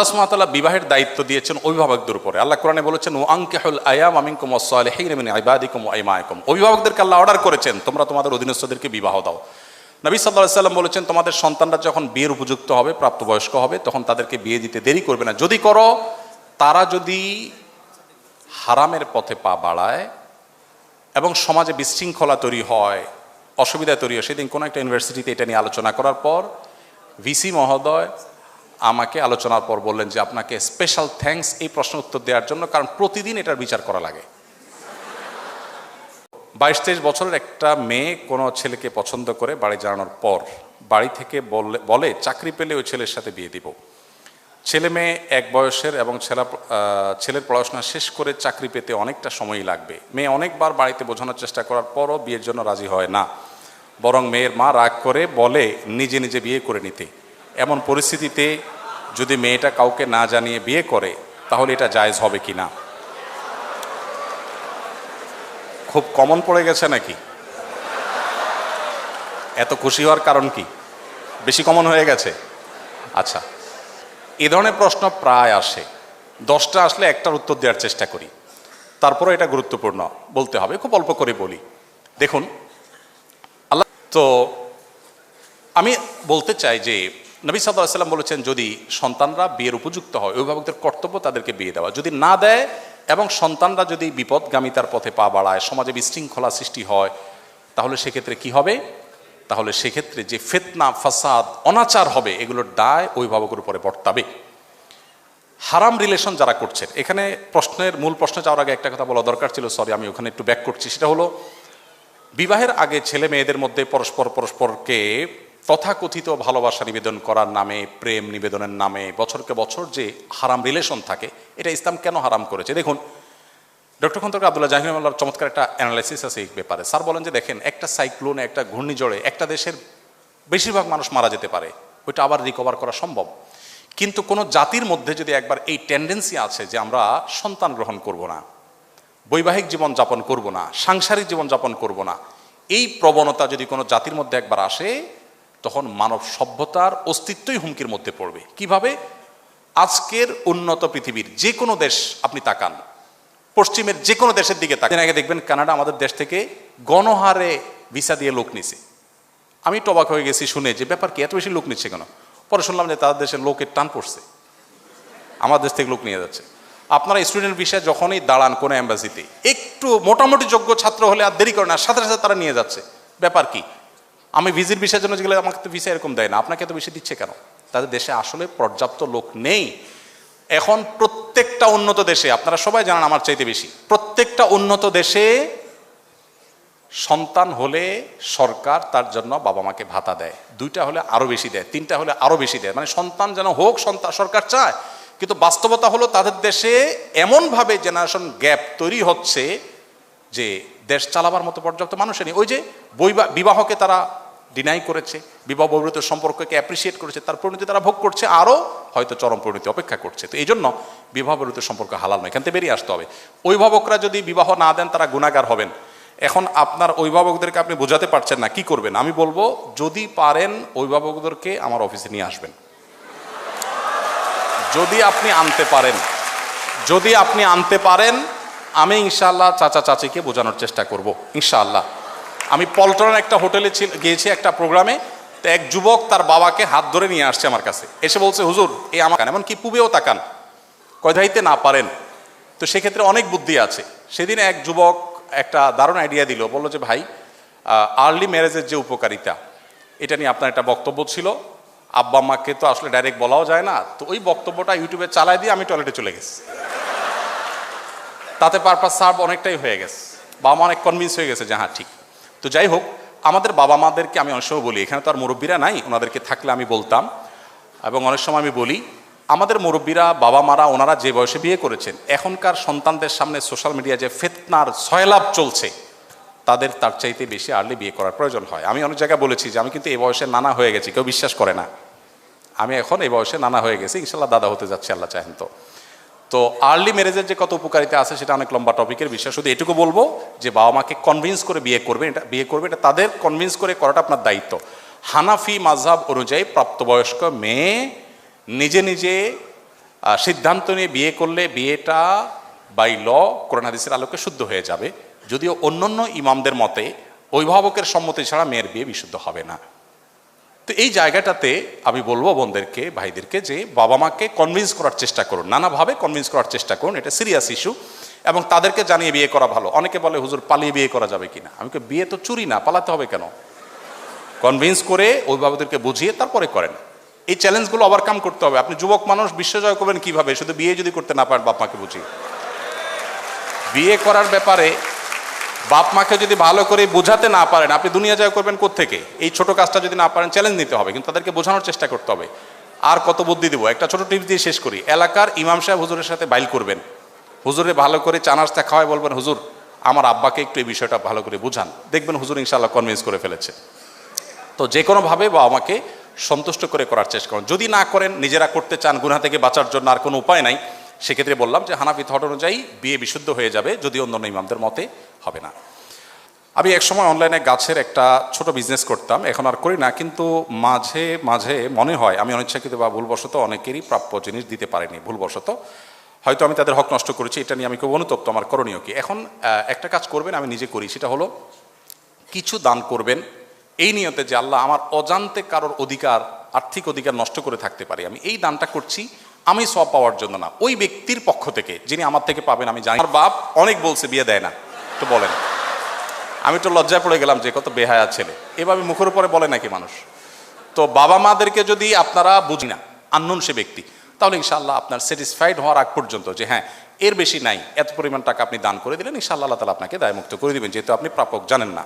আল্লাহ সুবহানাহু ওয়া তাআলা বিবাহের দায়িত্ব দিয়েছেন অভিভাবকদের উপরে। আল্লাহ কোরআনে বলেছেন ওয়া আনকিহুল আয়ামা মিনকুম ওয়াস-সালিহিনা মিন ইবাদিকুম ওয়া ইমাইকুম। অভিভাবকদেরকে আল্লাহ অর্ডার করেছেন তোমরা তোমাদের অধীনস্থদেরকে বিবাহ দাও। নবী সাল্লাল্লাহু আলাইহি ওয়াসাল্লাম বলেছেন তোমাদের সন্তানরা যখন বিয়ের উপযুক্ত হবে, প্রাপ্তবয়স্ক হবে, তখন তাদেরকে বিয়ে দিতে দেরি করবে না। যদি করো, তারা যদি হারামের পথে পা বাড়ায় এবং সমাজে বিশৃঙ্খলা তৈরি হয়, অসুবিধা তৈরি হয়। সেদিন কোনো একটা ইউনিভার্সিটিতে এটা নিয়ে আলোচনা করার পর ভিসি মহোদয় আমাকে আলোচনার পর বললেন যে আপনাকে স্পেশাল থ্যাঙ্কস এই প্রশ্ন উত্তর দেওয়ার জন্য, কারণ প্রতিদিন এটার বিচার করা লাগে। 22-23 বছরের একটা মেয়ে কোনো ছেলেকে পছন্দ করে বাড়ি জানানোর পর বাড়ি থেকে বলে চাকরি পেলে ওই ছেলের সাথে বিয়ে দিব। ছেলে মেয়ে এক বয়সের এবং ছেলের পড়াশোনা শেষ করে চাকরি পেতে অনেকটা সময়ই লাগবে। মেয়ে অনেকবার বাড়িতে বোঝানোর চেষ্টা করার পরও বিয়ের জন্য রাজি হয় না, বরং মেয়ের মা রাগ করে বলে নিজে নিজে বিয়ে করে নিতে। এমন পরিস্থিতিতে যদি মেয়েটা কাউকে না জানিয়ে বিয়ে করে তাহলে এটা জায়েজ হবে কি না? খুব কমন পড়ে গেছে নাকি? এত খুশি হওয়ার কারণ কি? বেশি কমন হয়ে গেছে? আচ্ছা, এ ধরনের প্রশ্ন প্রায় আসে। 10টা আসলে একটার উত্তর দেওয়ার চেষ্টা করি, তারপরে এটা গুরুত্বপূর্ণ বলতে হবে, খুব অল্প করে বলি। দেখুন, আল্লাহ তো আমি বলতে চাই যে নবী সাল্লাল্লাহু আলাইহি ওয়াসাল্লাম বলেছেন যদি সন্তানরা বিয়ের উপযুক্ত হয়, অভিভাবকদের কর্তব্য তাদেরকে বিয়ে দেওয়া। যদি না দেয় এবং সন্তানরা যদি বিপদগামিতার পথে পা বাড়ায়, সমাজে বিশৃঙ্খলা সৃষ্টি হয়, তাহলে সেক্ষেত্রে কি হবে? তাহলে সেক্ষেত্রে যে ফিতনা, ফাসাদ, অনাচার হবে, এগুলোর দায় অভিভাবকের উপরে বর্তাবে। হারাম রিলেশন যারা করছেন, এখানে মূল প্রশ্ন যাওয়ার আগে একটা কথা বলা দরকার ছিল, সরি আমি ওখানে একটু ব্যাক করছি। সেটা হলো বিবাহের আগে ছেলে মেয়েদের মধ্যে পরস্পরকে তথাকথিত ভালোবাসা নিবেদন করার নামে, প্রেম নিবেদনের নামে বছরকে বছর যে হারাম রিলেশন থাকে, এটা ইসলাম কেন হারাম করেছে? দেখুন, ডক্টর খন্দকার আব্দুল্লাহ জাহির রহমাতুল্লাহ চমৎকার একটা অ্যানালাইসিস আছে এই ব্যাপারে। স্যার বলেন যে দেখেন, একটা সাইক্লোনে, একটা ঘূর্ণিঝড়ে একটা দেশের বেশিরভাগ মানুষ মারা যেতে পারে, ওইটা আবার রিকভার করা সম্ভব। কিন্তু কোনো জাতির মধ্যে যদি একবার এই টেন্ডেন্সি আছে যে আমরা সন্তান গ্রহণ করব না, বৈবাহিক জীবন যাপন করব না, সাংসারিক জীবন যাপন করব না, এই প্রবণতা যদি কোনো জাতির মধ্যে একবার আসে, তখন মানব সভ্যতার অস্তিত্বই হুমকির মধ্যে পড়বে। কিভাবে? আজকের উন্নত পৃথিবীর যে কোনো দেশ আপনি তাকান, পশ্চিমের যে কোনো দেশের দিকে তাকান, আগে দেখবেন কানাডা আমাদের দেশ থেকে গণহারে ভিসা দিয়ে লোক নিছে। আমি তো অবাক হয়ে গেছি শুনে যে ব্যাপার কি, এত বেশি লোক নিচ্ছে কেন? পরে শুনলাম যে তাদের দেশের লোকের টান পড়ছে, আমার দেশ থেকে লোক নিয়ে যাচ্ছে। আপনারা স্টুডেন্ট ভিসায় যখনই দাঁড়ান কোনো এম্বাসিতে, একটু মোটামুটি যোগ্য ছাত্র হলে আর দেরি করে না, সাথে সাথে তারা নিয়ে যাচ্ছে। ব্যাপার কি? আমি ভিজিট ভিসার জন্য গেলে আমাকে তো ভিসা এরকম দেয় না, আপনাকে এত বেশি দিচ্ছে কেন? তাদের দেশে আসলে পর্যাপ্ত লোক নেই। এখন প্রত্যেকটা উন্নত দেশে, আপনারা সবাই জানেন আমার চাইতে বেশি, প্রত্যেকটা উন্নত দেশে সন্তান হলে সরকার তার জন্য বাবা মাকে ভাতা দেয়, 2টা হলে আরো বেশি দেয়, 3টা হলে আরো বেশি দেয়। মানে সন্তান যেন হোক, সরকার চায়। কিন্তু বাস্তবতা হলো তাদের দেশে এমনভাবে জেনারেশন গ্যাপ তৈরি হচ্ছে যে দেশ চালাবার মতো পর্যাপ্ত মানুষ নেই। ওই যে বিবাহকে তারা ডিনাই করেছে, বিবাহ বহির্ভূত সম্পর্ককে অ্যাপ্রিসিয়েট করেছে, তার পরিণতি তারা ভোগ করছে, আরও হয়তো চরম পরিণতি অপেক্ষা করছে। তো এই জন্য বিবাহ বহির্ভূত সম্পর্ক হালাল নয়, এখান থেকে বেরিয়ে আসতে হবে। অভিভাবকরা যদি বিবাহ না দেন তারা গুনাহগার হবেন। এখন আপনার অভিভাবকদেরকে আপনি বোঝাতে পারছেন না, কি করবেন? আমি বলবো যদি পারেন অভিভাবকদেরকে আমার অফিসে নিয়ে আসবেন। যদি আপনি আনতে পারেন আমি ইনশাআল্লাহ চাচা চাচিকে বোঝানোর চেষ্টা করব ইনশাআল্লাহ। আমি পল্টনের একটা হোটেলে গিয়েছি একটা প্রোগ্রামে, তো এক যুবক তার বাবাকে হাত ধরে নিয়ে আসছে আমার কাছে, এসে বলছে হুজুর এই আমার, এমনকি পুবেও তাকান, কয়ধাইতে না পারেন। তো সেক্ষেত্রে অনেক বুদ্ধি আছে। সেদিন এক যুবক একটা দারুণ আইডিয়া দিল, বললো যে ভাই আর্লি ম্যারেজের যে উপকারিতা, এটা নিয়ে আপনার একটা বক্তব্য ছিল, আব্বা আম্মাকে তো আসলে ডাইরেক্ট বলাও যায় না, তো ওই বক্তব্যটা ইউটিউবে চালাই দিয়ে আমি টয়লেটে চলে গেছি। তাতে পারপাস সার্ভ অনেকটাই হয়ে গেছে, বাবা মা অনেক কনভিন্স হয়ে গেছে যে হ্যাঁ ঠিক। তো যাই হোক, আমাদের বাবা মাদেরকে আমি অনেক সময় বলি, এখানে তো আর মুরব্বীরা নাই, ওনাদেরকে থাকলে আমি বলতাম, এবং অনেক সময় আমি বলি আমাদের মুরব্বীরা, বাবা মারা, ওনারা যে বয়সে বিয়ে করেছেন, এখনকার সন্তানদের সামনে সোশ্যাল মিডিয়া যে ফিতনার সয়লাভ চলছে, তাদের তার চাইতে বেশি আর্লি বিয়ে করার প্রয়োজন হয়। আমি অনেক জায়গায় বলেছি যে আমি কিন্তু এই বয়সে নানা হয়ে গেছি, কেউ বিশ্বাস করে না, আমি এখন এই বয়সে নানা হয়ে গেছি, ইনশাল্লাহ দাদা হতে যাচ্ছে আল্লাহ চাহেন তো। তো আর্লি ম্যারেজের যে কত উপকারিতা আছে সেটা অনেক লম্বা টপিকের বিষয়। শুধু এটুকু বলবো যে বাবা মাকে কনভিন্স করে বিয়ে করবে, এটা তাদের কনভিন্স করে করাটা আপনার দায়িত্ব। হানাফি মাযহাব অনুযায়ী প্রাপ্তবয়স্ক মেয়ে নিজে নিজে সিদ্ধান্ত নিয়ে বিয়ে করলে বিয়েটা বাই ল কোরআন হাদিসের আলোকে শুদ্ধ হয়ে যাবে, যদিও অন্যান্য ইমামদের মতে অভিভাবকের সম্মতি ছাড়া মেয়ের বিয়ে বিশুদ্ধ হবে না। তো এই জায়গাটাতে আমি বলবো বোনদেরকে, ভাইদেরকে, যে বাবা মাকে কনভিন্স করার চেষ্টা করুন, নানাভাবে কনভিন্স করার চেষ্টা করুন। এটা সিরিয়াস ইস্যু এবং তাদেরকে জানিয়ে বিয়ে করা ভালো। অনেকে বলে হুজুর পালিয়ে বিয়ে করা যাবে কিনা, আমি বিয়ে তো চুরি না, পালাতে হবে কেন? কনভিন্স করে অভিভাবকদেরকে বুঝিয়ে তারপরে করেন। এই চ্যালেঞ্জগুলো ওভারকাম করতে হবে। আপনি যুবক মানুষ, বিশ্বজয় করবেন কিভাবে শুধু বিয়ে যদি করতে না পারেন বাপ মাকে বুঝিয়ে? বিয়ে করার ব্যাপারে বাপ মাকে যদি ভালো করে বোঝাতে না পারেন, আপনি দুনিয়া জয় করবেন কোত্থেকে? এই ছোট কাজটা যদি না পারেন চ্যালেঞ্জ নিতে হবে, কিন্তু তাদেরকে বোঝানোর চেষ্টা করতে হবে। আর কত বুদ্ধি দেবো, একটা ছোট টিপস দিয়ে শেষ করি। এলাকার ইমাম সাহেব হুজুরের সাথে বাইল করবেন, হুজুরে ভালো করে চা নাস্তা খাওয়ায় বলবেন হুজুর আমার আব্বাকে একটু এই বিষয়টা ভালো করে বুঝান, দেখবেন হুজুর ইনশাআল্লাহ কনভিন্স করে ফেলেছে। তো যে কোনোভাবে বাবা মাকে সন্তুষ্ট করে করার চেষ্টা করুন। যদি না করেন, নিজেরা করতে চান গুনাহ থেকে বাঁচার জন্য, আর কোনো উপায় নাই, সেক্ষেত্রে বললাম যে হানাফি থট অনুযায়ী বিয়ে বিশুদ্ধ হয়ে যাবে, যদি অন্যান্য ইমামদের মতে হবে না। আমি একসময় অনলাইনে গাছের একটা ছোট বিজনেস করতাম, এখন আর করি না, কিন্তু মাঝে মাঝে মনে হয় আমি অনিচ্ছাকৃত বা ভুলবশত অনেকেরই প্রাপ্য জিনিস দিতে পারিনি, ভুলবশত হয়তো আমি তাদের হক নষ্ট করেছি। এটা নিয়ে আমি খুব অনুতপ্ত। আমার করণীয় কি? এখন একটা কাজ করবেন, আমি নিজে করি, সেটা হলো কিছু দান করবেন এই নিয়তে যে আল্লাহ আমার অজান্তে কারোর অধিকার, আর্থিক অধিকার নষ্ট করে থাকতে পারি, আমি এই দানটা করছি আমি সব পাওয়ার জন্য না, ওই ব্যক্তির পক্ষ থেকে যিনি আমার থেকে পাবেন। আমি জানি আমার বাপ অনেক বলছে বিয়ে দেয় না, তো বলেন, আমি তো লজ্জায় পড়ে গেলাম যে কত বেহায়া ছেলে, এভাবে মুখের উপরে বলে নাকি মানুষ? তো বাবা মাদেরকে যদি আপনারা বুঝি না, আননোন সে ব্যক্তি, তাহলে ইনশাআল্লাহ আপনার স্যাটিসফাইড হওয়ার আগ পর্যন্ত যে হ্যাঁ এর বেশি নাই, এত পরিমাণ টাকা আপনি দান করে দিলেন, ইনশাআল্লাহ আল্লাহ তাআলা আপনাকে দায়মুক্ত করে দিবেন, যেহেতু আপনি প্রাপক জানেন না।